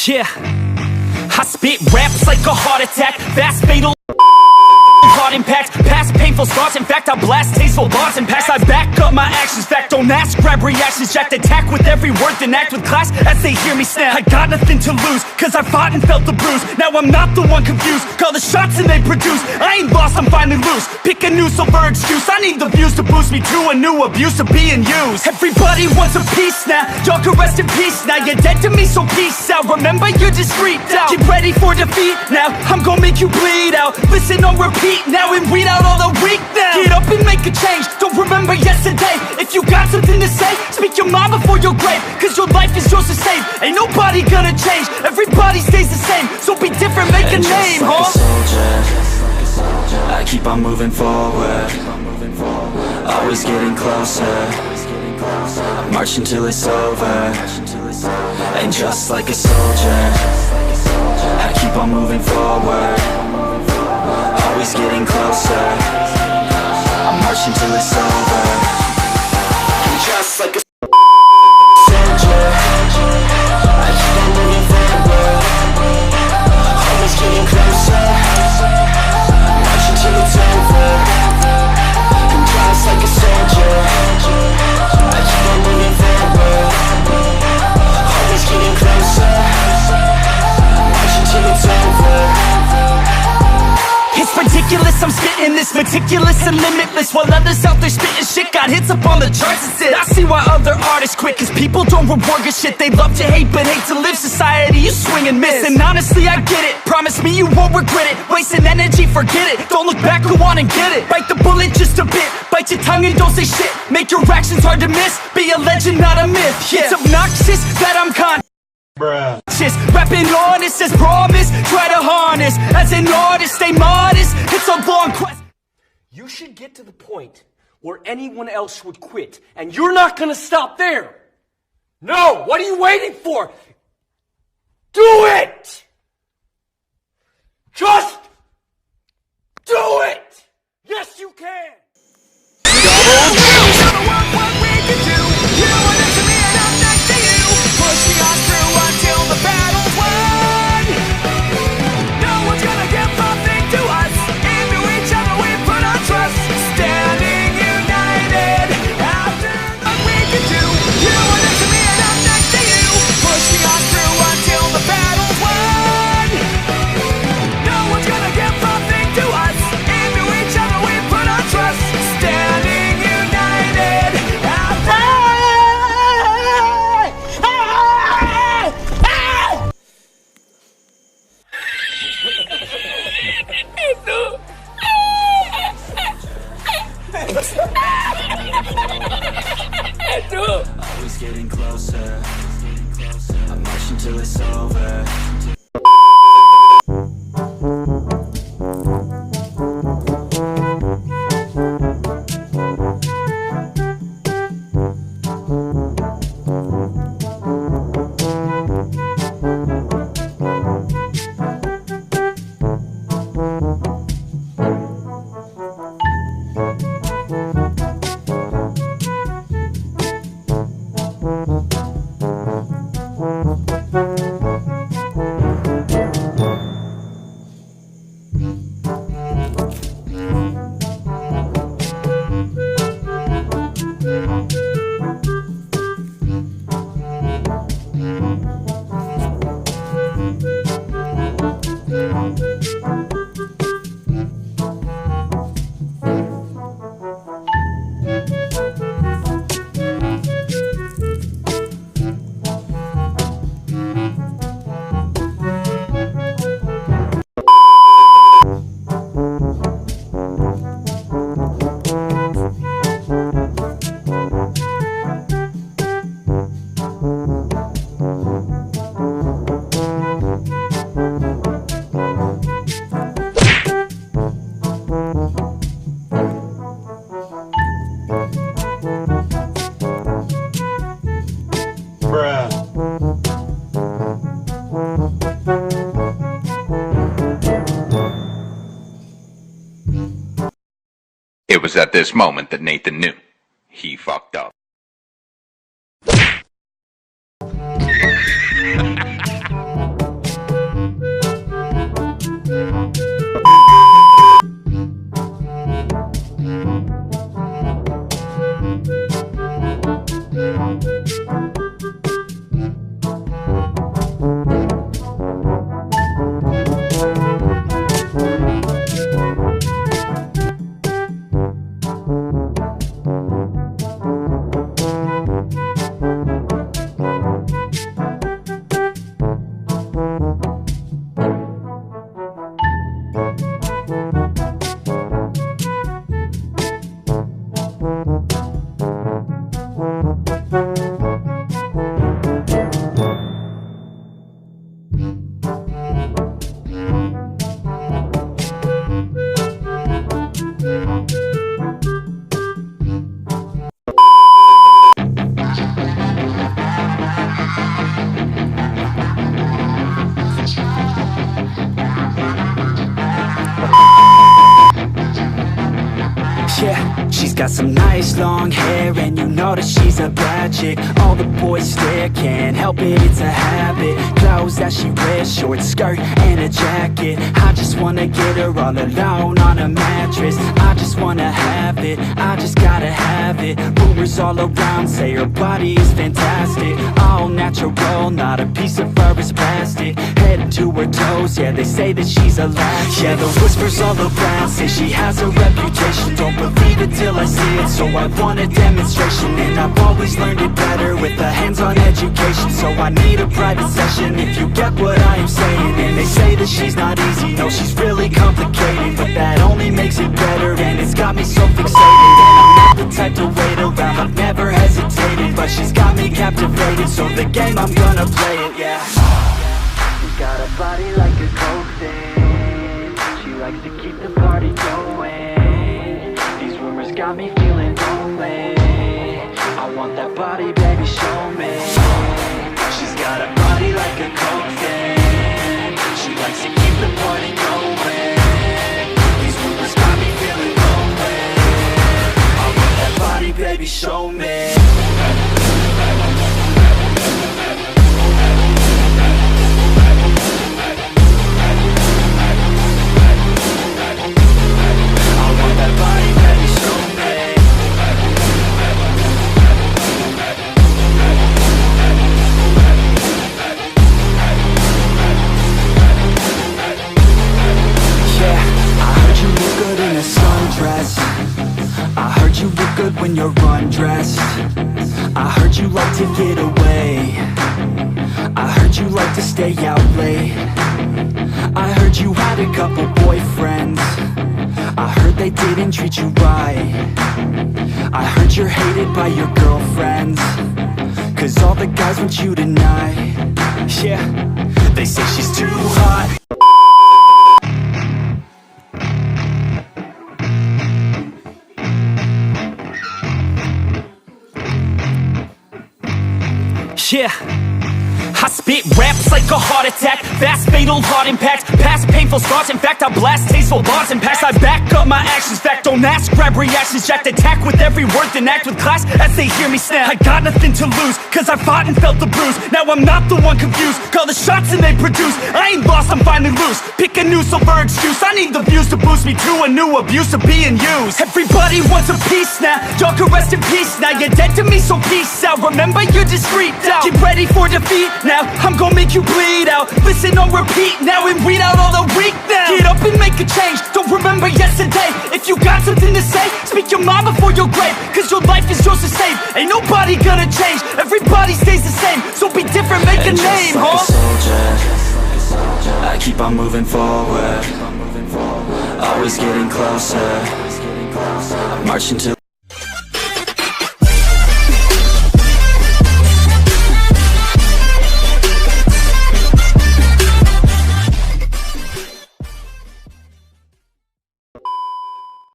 Yeah, I spit raps like a heart attack, fast fatal hard impact, past painful scars. In fact, I blast tasteful bars and packs. I back up my actions, fact don't ask, grab reactions, jacked attack with every word, then act with class as they hear me snap. I got nothing to lose, cause I fought and felt the bruise. Now I'm not the one confused, call the shots and they produce. I ain't lost, I'm finally loose, pick a new silver excuse. I need the views to boost me to a new abuse of being used. Everybody wants a piece now, y'all can rest in peace now. You're dead to me, so peace out. Remember, you're just freaked out. Get ready for defeat now, I'm gonna make you bleed out. Listen on repeat now and weed out all the weak now. Get up and make a change, don't remember yesterday. If you got something to say, speak your mind before your grave, cause your life is yours to save. Ain't nobody gonna change, everybody stays the same. So be different, make a name, huh? I keep on moving forward, always getting closer. I march until it's over, and just like a soldier, I keep on moving forward, always getting closer. I march until it's over, and just like a soldier, I keep on moving forward, always getting closer. I march until it's over, and just like a soldier, I keep on moving forward, always getting closer. I march until it's over. It's ridiculous, I'm spitting this meticulous and limitless, while others out there spitting shit got hits up on the charts and shit. I see why other artists quit, cause people don't reward good shit. They love to hate but hate to live. Society, you swing and miss, and honestly I get it. Promise me you won't regret it. Wasting energy, forget it. Don't look back, go on and get it. Bite the bullet just a bit, bite your tongue and don't say shit. Make your actions hard to miss, be a legend not a myth. Yeah. It's obnoxious that I'm just rapping honest as promise, try to harness. As an artist, stay modest, it's a long quest. You should get to the point where anyone else would quit, and you're not gonna stop there. No, what are you waiting for? Do it! Just do it! Yes, you can! Always getting closer, I march until it's over. It was at this moment that Nathan knew. He fucked up. She's got some nice long hair, and you know that she's a bad chick. All the boys stare, can't help it, it's a habit. Clothes that she wears, short skirt and a jacket. I just wanna get her all alone on a mattress. I just wanna have it, I just gotta have it. Rumors all around say her body is fantastic. All natural, not a piece of fur is plastic. Head to her toes, yeah, they say that she's a latch. Yeah, the whispers all around say she has a reputation. Don't believe it till I see it, so I want a demonstration. And I've always learned it better with a hands-on education. So I need a private session if you get what I am saying. And they say that she's not easy, no, she's really complicated. But that only makes it better, and it's got me so fixated. And I'm not the type to wait around, I've never hesitated. But she's got me captivated, so the game, I'm gonna play it, yeah. She's got a body like a coke thing. She likes to keep the party going. These rumors got me feeling lonely. I want that body, baby, show me. She's got a body like a coke thing. She likes to keep the party going. These rumors got me feeling lonely. I want that body, baby, show me. I heard you look good when you're undressed. I heard you like to get away. I heard you like to stay out late. I heard you had a couple boyfriends. I heard they didn't treat you right. I heard you're hated by your girlfriends, 'cause all the guys want you tonight. Yeah, they say she's too hot. Yeah, I spit raps like a heart attack. Fast, fatal, heart impact. Past painful scars. In fact, I blast tasteful bars and packs. I back up my actions. Fact, don't ask, grab reactions. Jacked attack with every word, then act with class as they hear me snap. I got nothing to lose, 'cause I fought and felt the bruise. Now I'm not the one confused. Call the shots and they produce. I ain't lost, I'm finally loose. Pick a new silver excuse. I need the views to boost me to a new abuse of being used. Everybody wants a piece now. Y'all can rest in peace now. You're dead to me, so peace out. Remember, you're discreet out. Get ready for defeat now. I'm gonna make you bleed out. Listen on repeat now and weed out all the weak now. Get up and make a change. Don't remember yesterday. If you got something to say, speak your mind before your grave. 'Cause your life is yours to save. Ain't nobody gonna change. Everybody stays the same. So be different, make a name, like huh? a soldier, I keep on moving forward. Always getting closer. I'm marching to